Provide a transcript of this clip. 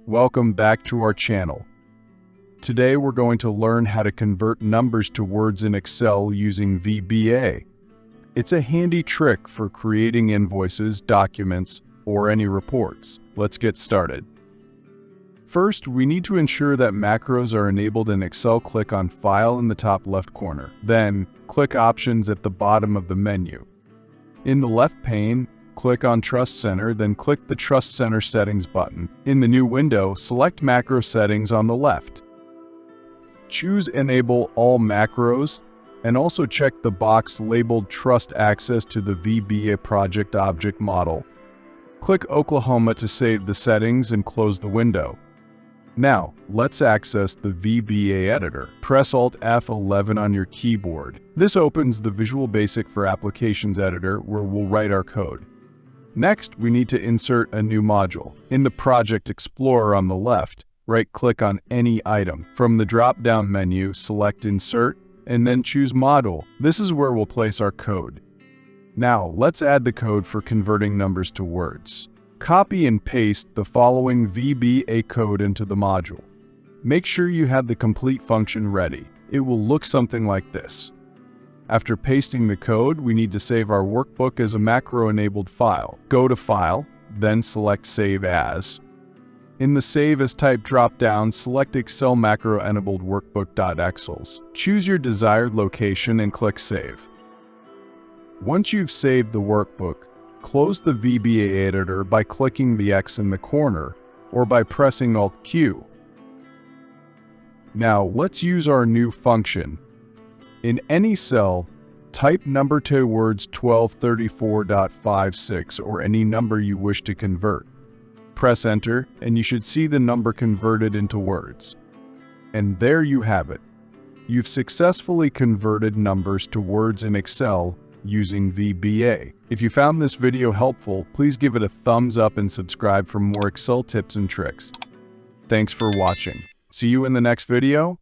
Welcome back to our channel. Today we're going to learn how to convert numbers to words in Excel using VBA. It's a handy trick for creating invoices, documents, or any reports. Let's get started. First, we need to ensure that macros are enabled in Excel. Click on File in the top left corner. Then, click Options at the bottom of the menu. In the left pane, click on Trust Center, then click the Trust Center Settings button. In the new window, select Macro Settings on the left. Choose Enable All Macros, and also check the box labeled Trust Access to the VBA Project Object Model. Click Oklahoma to save the settings and close the window. Now, let's access the VBA Editor. Press Alt F11 on your keyboard. This opens the Visual Basic for Applications editor where we'll write our code. Next, we need to insert a new module. In the Project Explorer on the left, right-click on any item. From the drop-down menu, select Insert, and then choose Module. This is where we'll place our code. Now, let's add the code for converting numbers to words. Copy and paste the following VBA code into the module. Make sure you have the complete function ready. It will look something like this. After pasting the code, we need to save our workbook as a macro-enabled file. Go to File, then select Save As. In the Save As type drop-down, select Excel Macro-Enabled Workbook.Excels. Choose your desired location and click Save. Once you've saved the workbook, close the VBA Editor by clicking the X in the corner or by pressing Alt-Q. Now, let's use our new function. In any cell, type number to words 1234.56 or any number you wish to convert. Press Enter, and you should see the number converted into words. And there you have it. You've successfully converted numbers to words in Excel using VBA. If you found this video helpful, please give it a thumbs up and subscribe for more Excel tips and tricks. Thanks for watching. See you in the next video.